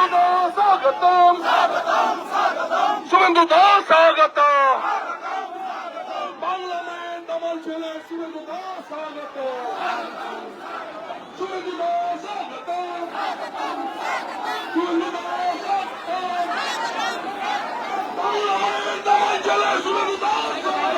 স্বাগতম শুভেন্দু দাস স্বাগত পার্লামেন্ট আমার ছেলে শুভেন্দু দাস স্বাগত শুভেন্দু দাস স্বাগত শুভেন্দু দাস স্বাগত পার্লামেন্ট আমার ছেলে শুভেন্দু দাস স্বাগত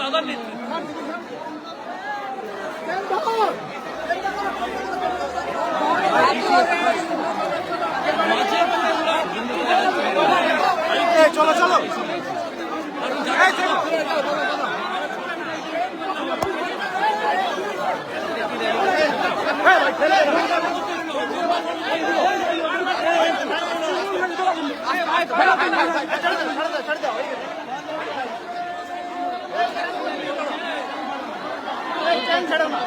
দাদার নেতৃত্ব চলো চলো ছাড়ো না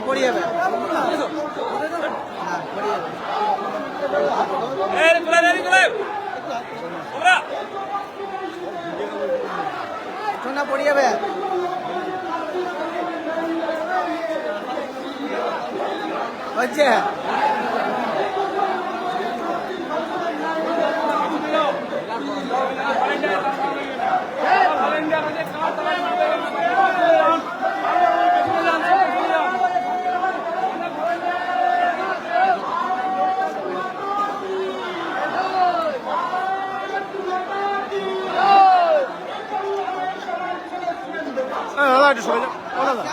পড়ে যাবে সোনা পড়ে যাবে হচ্ছে দাদা একটু সরে যাও দাদা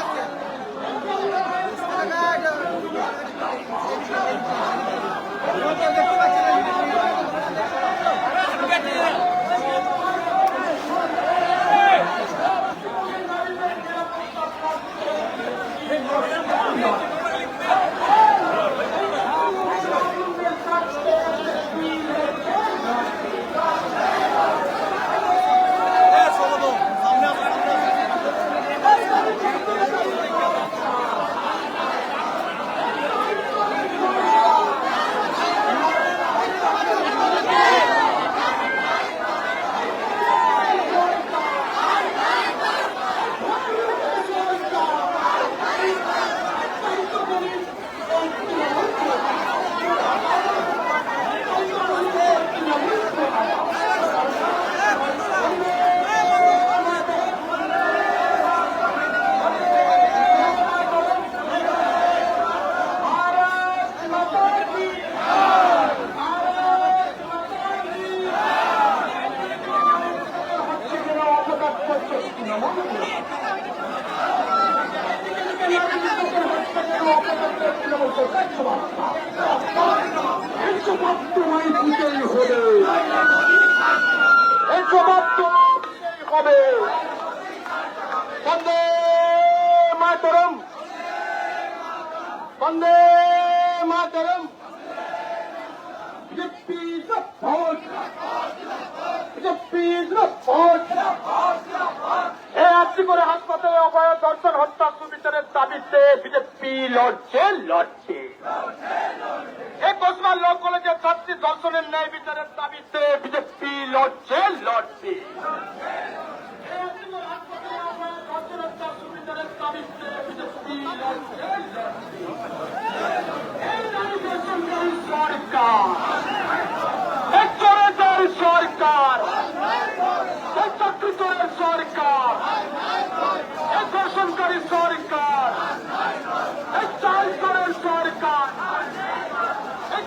হবে বন্দে মাতরম বন্দে মাতরম বিজেপি ভোট বিজেপি ভোট এই আজকে করে হাসপাতালে অভয় দর্শন হত্যা সুবিচারের দাবিতে বিজেপি লড়ছে এই কোসমান ল কলেজের ছাত্রী দর্শনের ন্যায় বিচারের দাবিতে বিজেপি লড়ছে সরকার চাকরিচোরের সরকার ধর্ষণকারী সরকার চালচোরের সরকার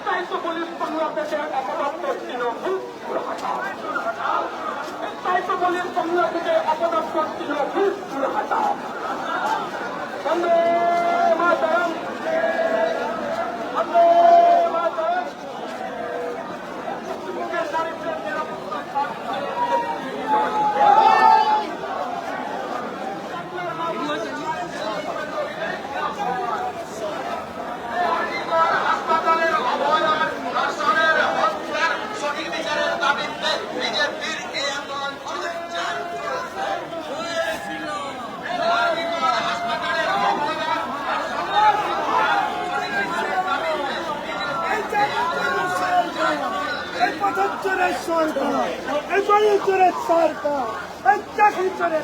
চাইতো পুলিশ বাংলাদেশের অপদস্থ তৃণমূল চাইতো পুলিশ বাংলাদেশে অপদস্থ তৃণমূল হাটাও বন্দে মাতরম বন্দে মাতরম নারীদের নিরাপত্তা হাসপাতালের অবহেলার ধর্ষণের হত্যার সঠিক বিচারের দাবিতে বিজেপির এই আন্দোলন চলছে হাসপাতালের অবহেলার এই পথের চোরের সরকার এই বাড়ির চোরের সরকার এই চাকরি চোরের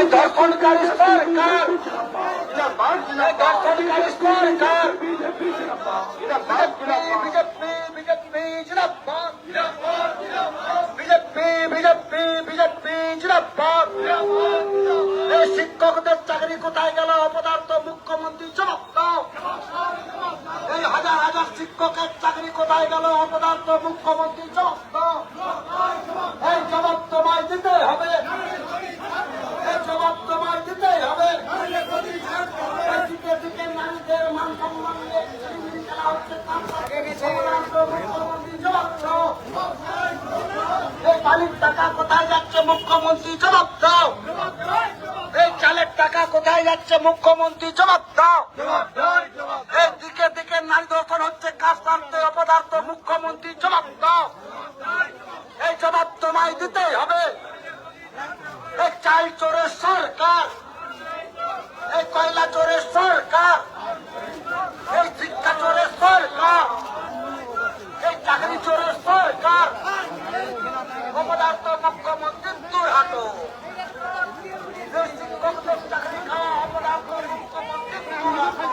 এই দর্শনকারী সরকার, এই দর্শনকারী সরকার, বিজেপি বিজেপি জিন্দাবাদ, বিজেপি বিজেপি বিজেপি জিন্দাবাদ। এই শিক্ষকদের চাকরি কোথায় গেল অপদার্থ মুখ্যমন্ত্রী জবাব দাও। এই হাজার হাজার শিক্ষকের চাকরি কোথায় গেল অপদার্থ মুখ্যমন্ত্রী জবাব দাও। এই জবাব তোমায় দিতে হবে, এই জবাব তোমায় দিতে হবে। দিকে দিকে নারীদের মান সম্মান নিয়ে খেলা হচ্ছে, অপদার্থ মুখ্যমন্ত্রী জবাব দাও। এই বালির টাকা কোথায় যাচ্ছে মুখ্যমন্ত্রী জবাব দাও। এই চালের টাকা কোথায় যাচ্ছে মুখ্যমন্ত্রী জবাব দাও। এই দিকে দিকে নারী দর্শন হচ্ছে, কাজ করতে অপদার্থ মুখ্যমন্ত্রী জবাব দাও। এই জবাব তোমায় দিতেই হবে। এই চাল চোরের সরকার, এই কয়লা চোরের সরকার, এই শিক্ষা চোরের সরকার, এই চাকরি চোরের সরকার, অপদার্থ মুখ্যমন্ত্রী দূর হাঁটো। এই শিক্ষকদের চাকরি খাওয়া অপদার্থ মুখ্যমন্ত্রী দূর হাঁটো।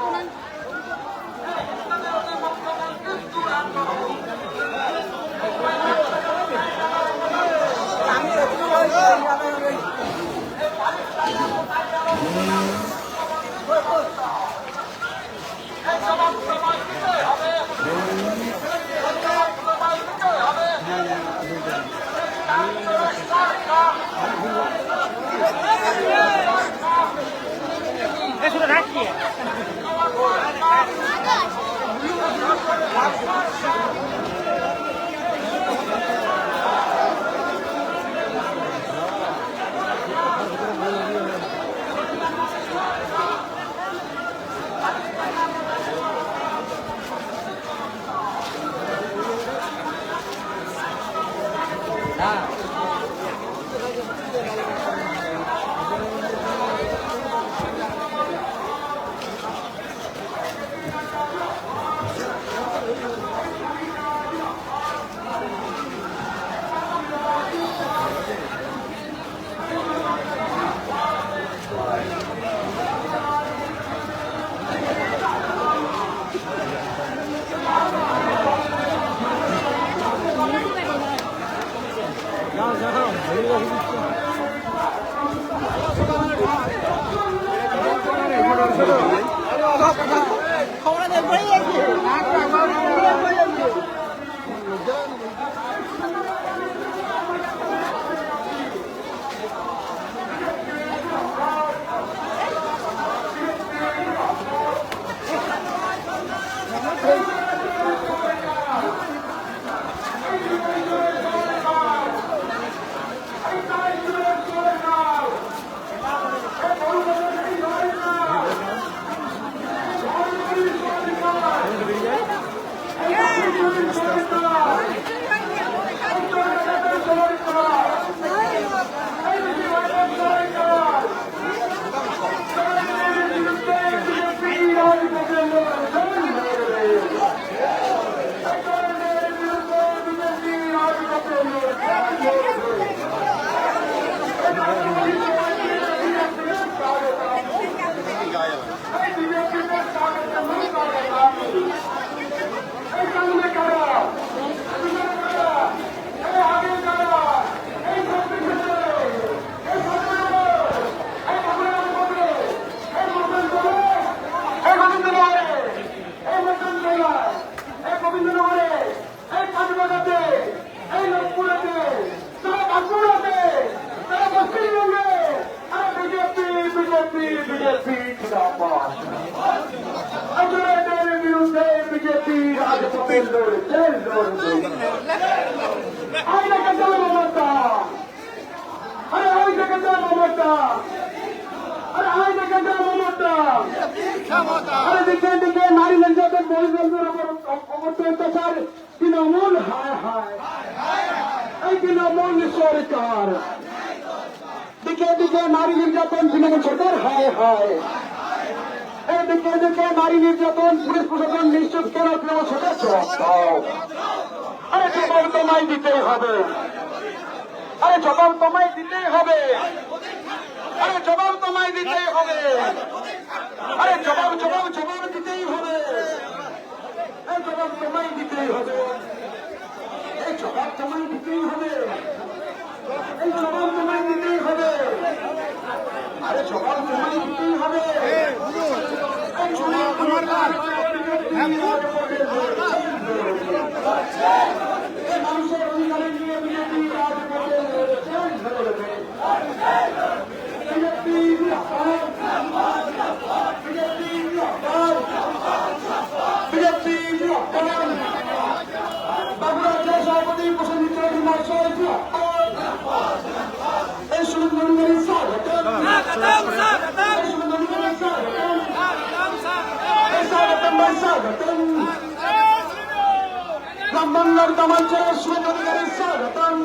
মুখ্যমন্ত্রী দূর হাঁটো। এই জবাব তোমায় দিতে হবে, এই জবাব তোমায় দিতে হবে। সরকার নারী নির্যাতন মহিলাদের অত্যাচার তৃণমূল হায় হায়, এই তৃণমূল সরকার দিকে দিকে নারী নির্যাতন তৃণমূল সরকার হায় হায়, এই দিকে দিকে নারী নির্যাতন পুলিশ প্রশাসন নিশ্চিত কেন তৃণমূল সরকার জবাব দাও। আরে জবাব তোমায় দিতেই হবে, আরে জবাব তোমায় দিতেই হবে। আরে জবাব তোমায় দিতেই হবে, আরে জবাব জবাব জবাব দিতেই হবে, এই জবাব তোমায় দিতেই হবে, এই জবাব তোমায় দিতেই হবে, এই জবাব তোমায় দিতেই হবে, আরে জবাব তোমায় দিতেই হবে। এই জবাব তোমার এই মানুষের অধিকারে নিয়ে বিজেপি রাজপথে বাংলা জেলা সভাপতি প্রসেনজিৎ মহাশয় এই সুন্দরী স্বাগতম, এই সুন্দরী স্বাগতম, এই স্বাগতম ভাই স্বাগতম, গ্রাম বাংলার গ্রামাঞ্চলের সুন্দরীকারীর স্বাগতম,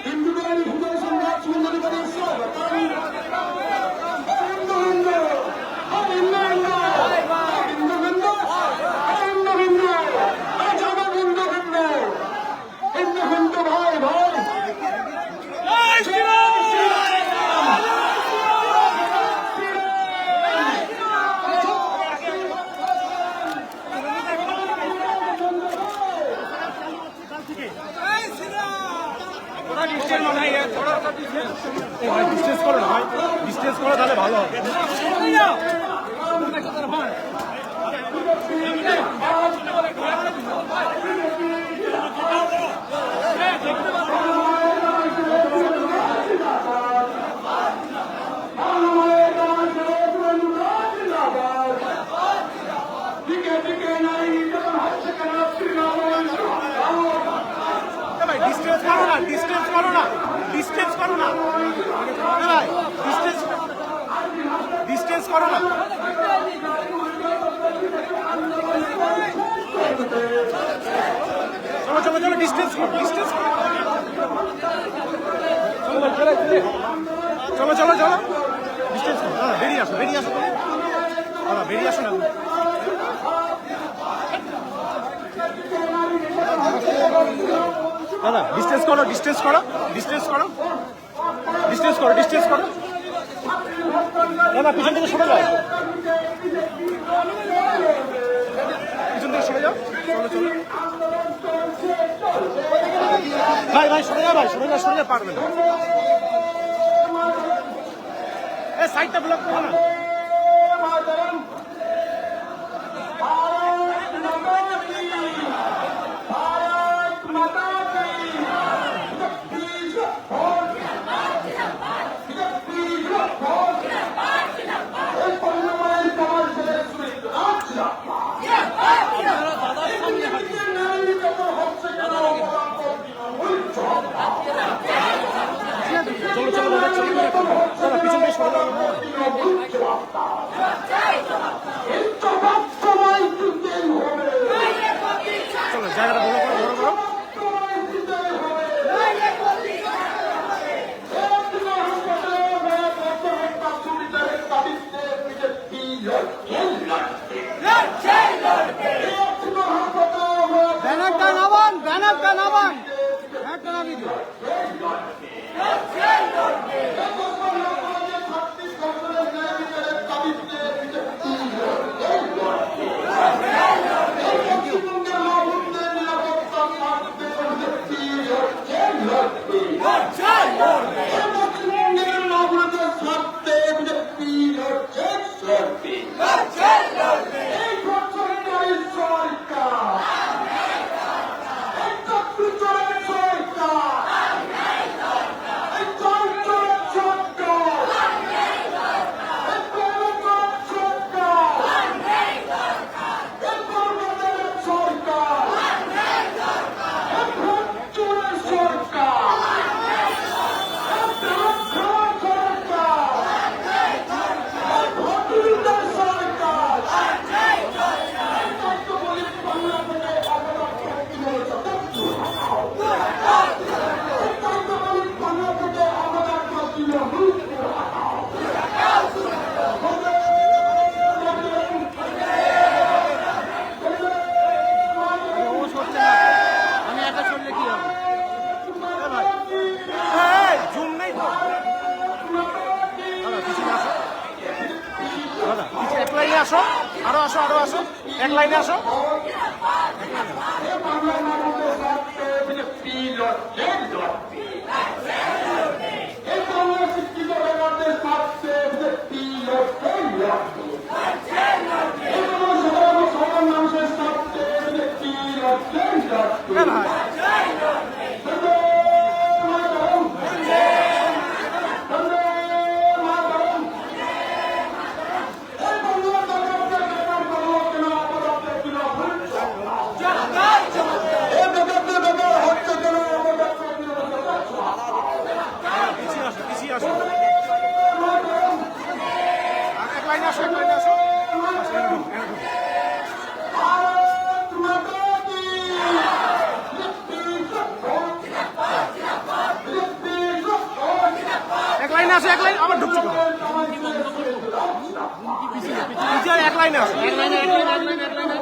হিন্দুদের হিন্দু সম্রাট সুন্দরীকারীর স্বাগতম, হিন্দু ভাই ভাই ডিস্টেন্স করো না ভাই, ডিস্টেন্স করো তাহলে ভালো হবে। ডিস্টেন্স করো না, ডিস্টেন্স করো না, ডিস্টেন্স করো না ভাই, ডিস্টেন্স ডিস্টেন্স করো না। চলো চলো চলো, ডিস্টেন্স করো, ডিস্টেন্স করো, চলো চলো চলো, ডিস্টেন্স করো। দাদা বেরিয়ে আসো, বেরিয়ে আসো, দাদা বেরিয়ে আসো না। দাদা ডিস্টেন্স করো, ডিস্টেন্স করো, ডিস্টেন্স করো, ডিস্টেন্স করো, ডিস্টেন্স করো। দাদা পিছন থেকে সরে যাও, পিছন থেকে সরে যাও, চলো চলো ভাই ভাই সরে যাও, ভাই সরে যাও, সরে যাও, পারবে না। এই সাইডটা ব্লক করো না। চলো চলো দাদা, চলো দাদা পিছন থেকে সরে যাও। চলো জায়গাটা বড় করো, বড় করো। ব্যানারটা নামান, ব্যানারটা নামান, ব্যানারটা নামিয়ে দিও। আসো, আরো আসো, আরো আসো, এক লাইনে আসো। বিজেপি লড়ছে লড়ছে এই বাংলা শিক্ষিত বেকারদের স্বার্থে বিজেপি লড়ছে লড়ছে এই বাংলা সাধারণ মানুষের স্বার্থে বিজেপি লড়ছে লড়ছে ভাই পিছিয়ে আসো, এক লাইনে আসো, এক লাইনে আসো। এক লাইনে আসো, এক লাইন আবার ঢুকছো পিছিয়ে এক লাইনে আসো, এক লাইনে, এক লাইনে, এক লাইনে, এক লাইনে।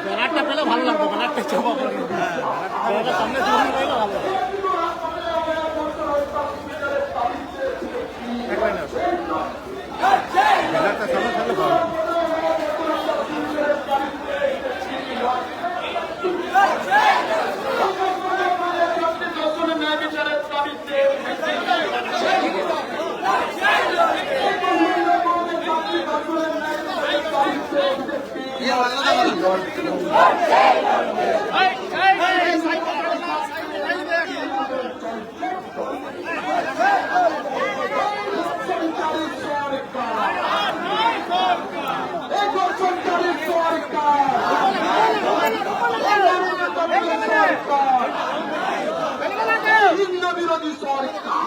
ব্যানারটা পেলে ভালো লাগবে, ব্যানারটা চাপা ব্যানারটা সামনে ধরে পেলে ভালো লাগবে। এক লাইনে আসো, ব্যানারটা সামনে থাকলে ভালো। হিন্দু বিরোধী সরকার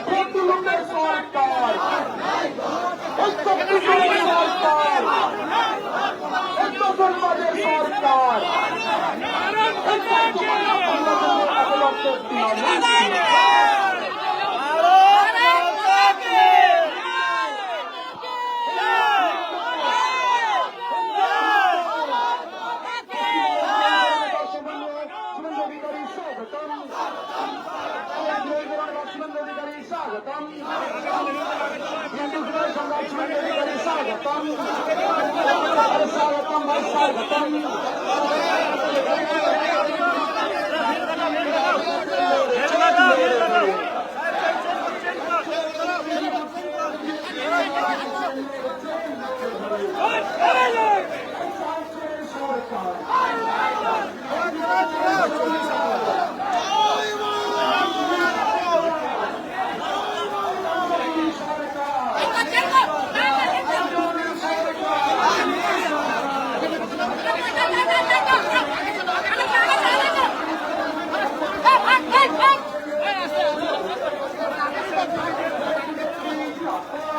ভোটগুলোর সরকার সরকার সরকারের সরকার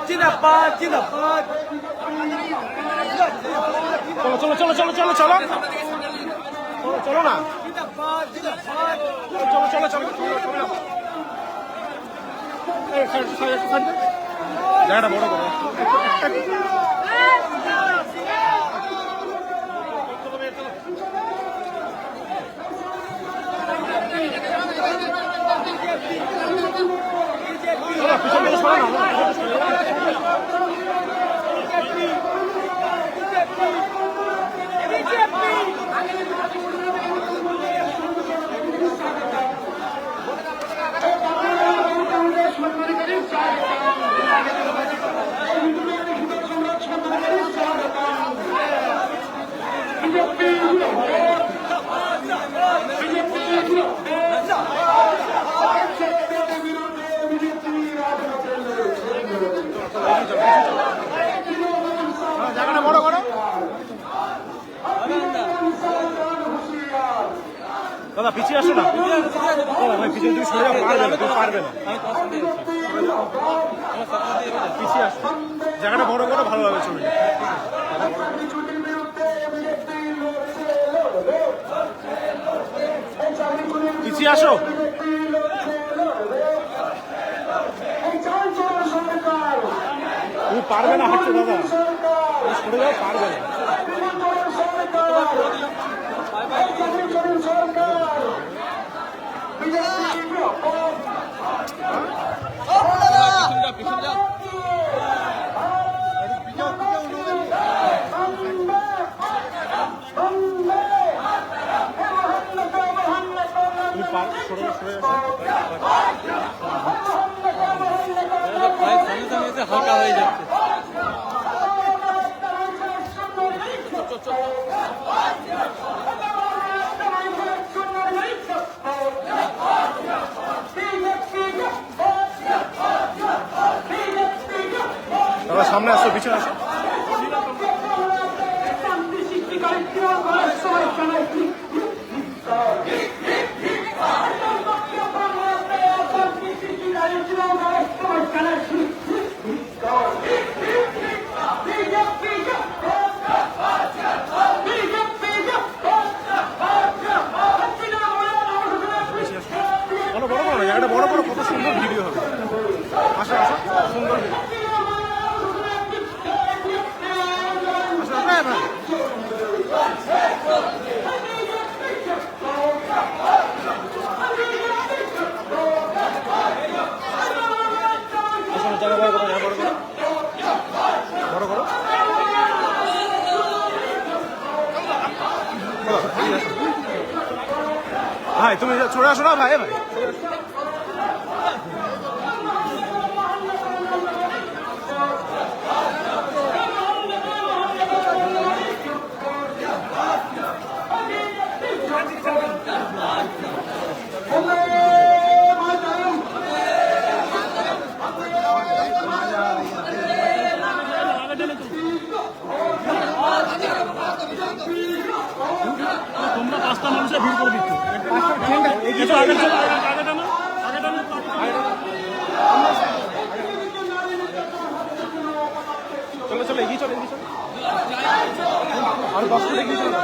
জিন্দাবাদ জিন্দাবাদ চলো চলো চলো চলো চলো চলো চলো না, জিন্দাবাদ জিন্দাবাদ চলো চলো চলো চলো। জায়গাটা বড় করো। পিছনে সরো না। জায়গাটা বড় করো। দাদা পিছিয়ে আসো না, পিছিয়ে তুমি সরে পারবে না, তুমি পারবে না, পিছিয়ে আসো। জায়গাটা বড় করো, ভালো লাগবে ছবি। পিছিয়ে আসো। তুমি পারবে না হাঁটতে দাদা, সরে যাও, পারবে না। সরকার হালকা হয়ে যাচ্ছে। দাদা সামনে আসো, পিছনে আসো। বড় বড় বড় জায়গাটা বড় বড়, কত সুন্দর ভিডিও হবে। আসো আসো, সুন্দর ভিডিও। আসো আসো ভাই। জায়গা বড় করো, বড় করো, বড় করো। ভাই তুমি চলে আসো না ভাই, ভাই তোমরা 5টা মানুষের ভিড় করে দিচ্ছ। আগে টানো, আগে টানো। চলো চলো, এগিয়ে চলো, এগিয়ে চলো। আর 10 ফুট এগিয়ে চলো।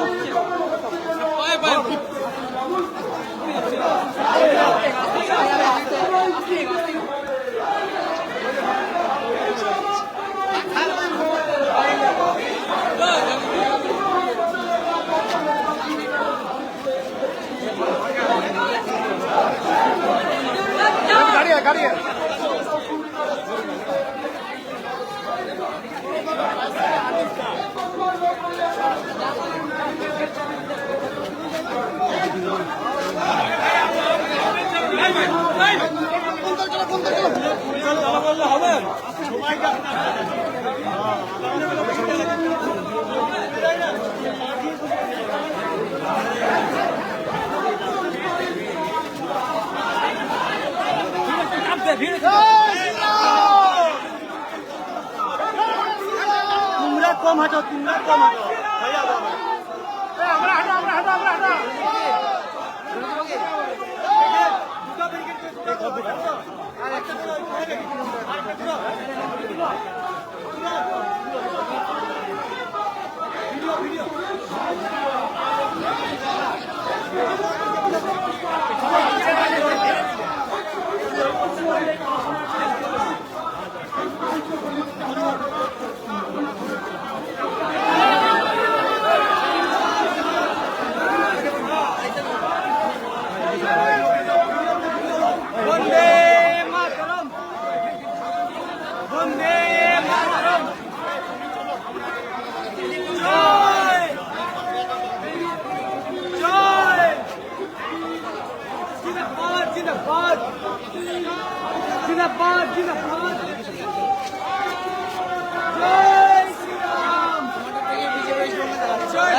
গাড়ি গাড়ি তোমরা কম হাঁটো, তোমরা কম হাঁটো। আমরা হাঁটো, আমরা হাঁটো, আমরা হাঁটো। जिंदाबाद जिंदाबाद जय श्री राम जय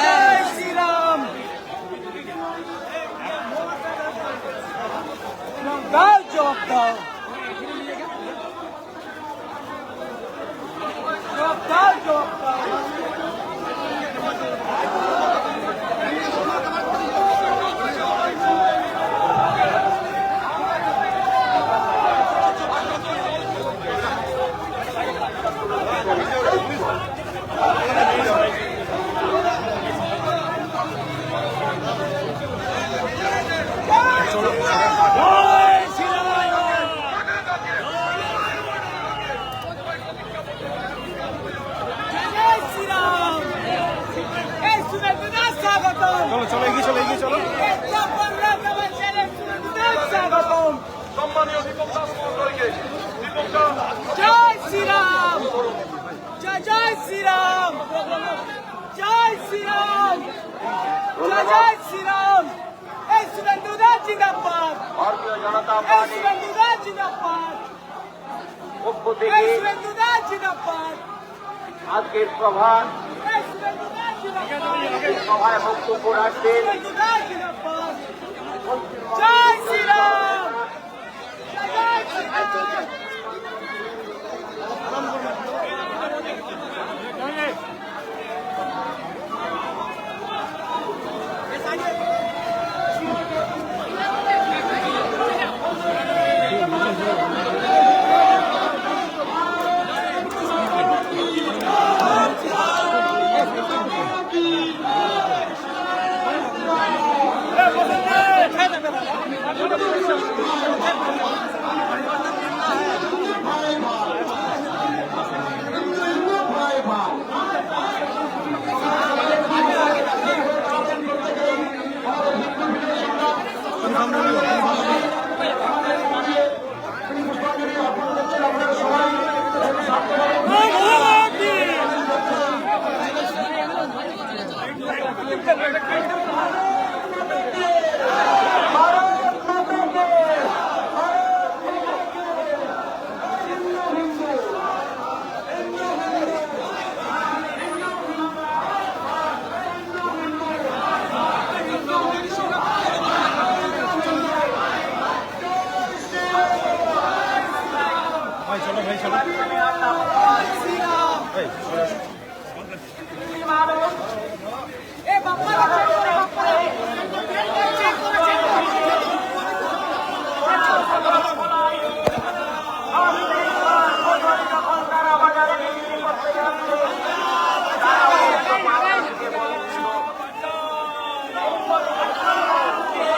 श्री राम दाल जवाब दाओ जवाब दाल जवाब दाओ চলো চলো, এগিয়ে চলো, এগিয়ে চলো। সম্মানীয় দীপক দাস মহোদয়কে জয় শ্রীরাম জয় জয় শ্রীরাম জয় শ্রীরাম জয় জয় শ্রীরাম এই শুভেন্দু দাস জিন্দাবাদ ভারতীয় জনতা এই পার্টি শুভেন্দুদা জিন্দাবাদ পক্ষ এই থেকে শুভেন্দুদা জিন্দাবাদ আজকের সভার এই শুভেন্দুদা জিন্দাবাদ সভায় বক্তব্য রাখবেন শুভেন্দুদা জিন্দাবাদ জয় শ্রীরাম জয় শ্রীরাম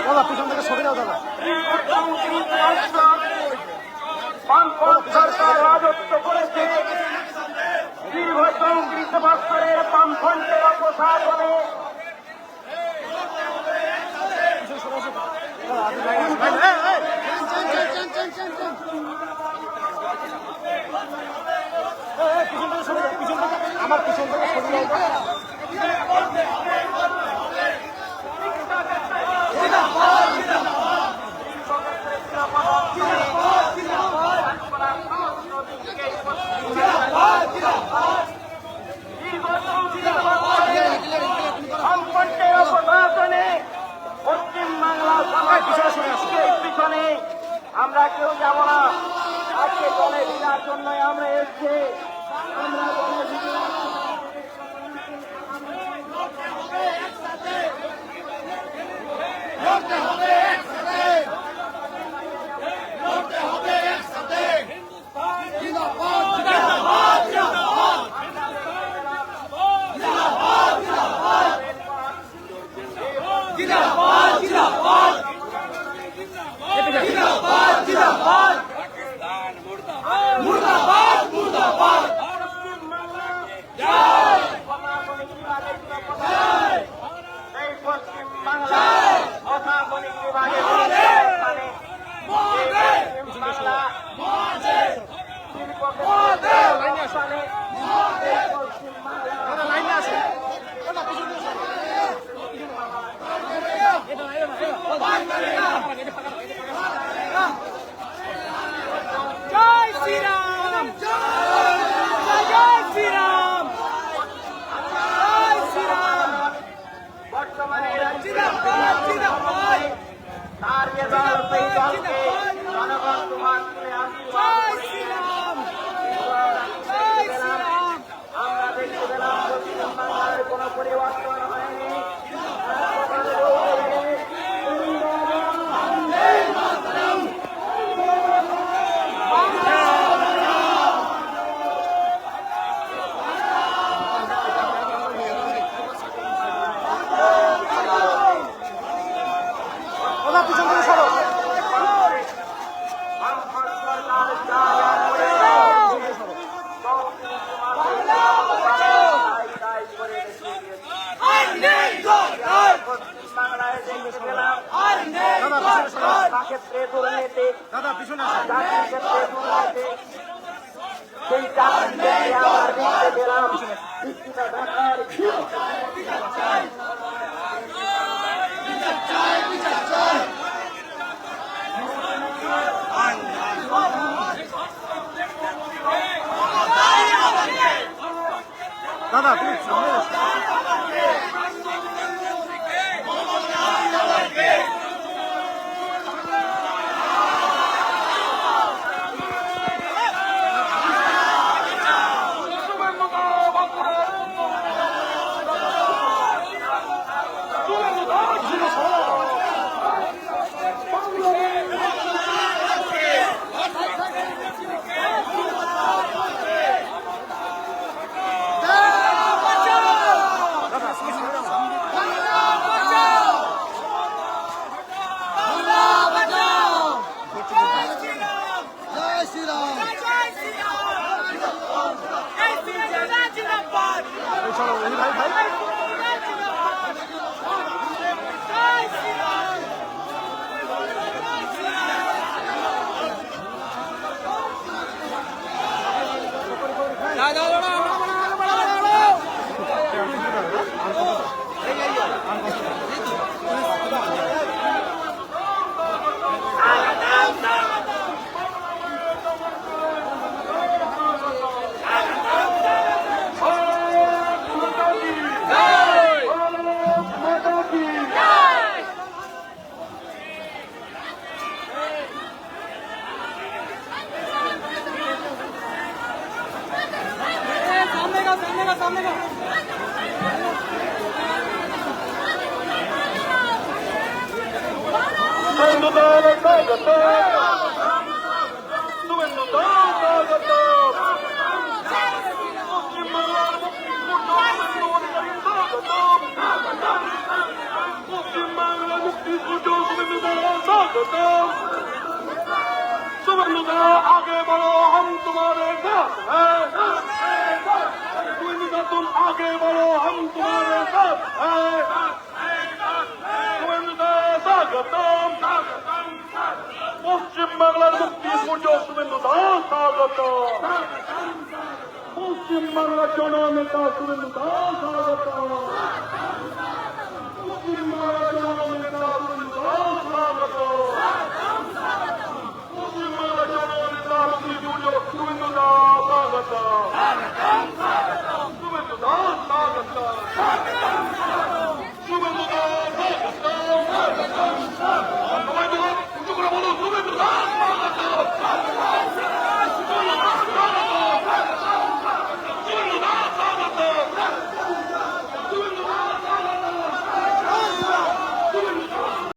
দাদা পিছন থেকে সরে যাও দাদা বামপন্থ সরকার রাজত্ব করেছে দীর্ঘ 34 বছরের বামফ্রন্টের প্রশাসনে আমার পিছন থেকে সরে যাও বামফ্রন্টের প্রশাসনে পশ্চিমবাংলা পিছনে আমরা কেউ যাব না। আজকে দলে ঢিলার জন্য আমরা এসছি। আমরা দলে ঢিলার এই পশ্চিমবাংলা প্রশাসনিক বিভাগের স্থানে পশ্চিমবাংলা স্থানে লাইনে আছে জয় শ্রীরাম জয় শ্রীরাম জয় শ্রীরাম বর্তমানে জিন্দাবাদ জিন্দাবাদ তার যে দল সেই দলকে জনগণ তোমার তুলে জয় শ্রীরাম জয় শ্রীরাম আমরা দেখতে পেলাম পশ্চিমবাংলার কোনো পরিবর্তন হয়নি। দাদা পিছন থেকে সরো পশ্চিমবাংলায় দেখতে পেলাম ক্ষেত্রে দুর্নীতি দাদা পিছনে আসো চাকরির ক্ষেত্রে দুর্নীতি সেই চাকরিতে আমরা দেখতে পেলাম শিক্ষিত ঢাকার দাদা তুমি সামনে এসো। জয় শ্রীরাম এই শ্রীরাম জিন্দাবাদ এই চলো এই ভাই ভাই জয় শ্রীরাম सामने का आगे बढ़ो हम तुम्हारे साथ हैं तुम आगे बढ़ो हम तुम्हारे साथ हैं स्वागतम পশ্চিম বাংলার মুক্তি সূর্য শুভেন্দু দাস স্বাগত পশ্চিম বাংলার জননেতা শুভেন্দু দাস স্বাগত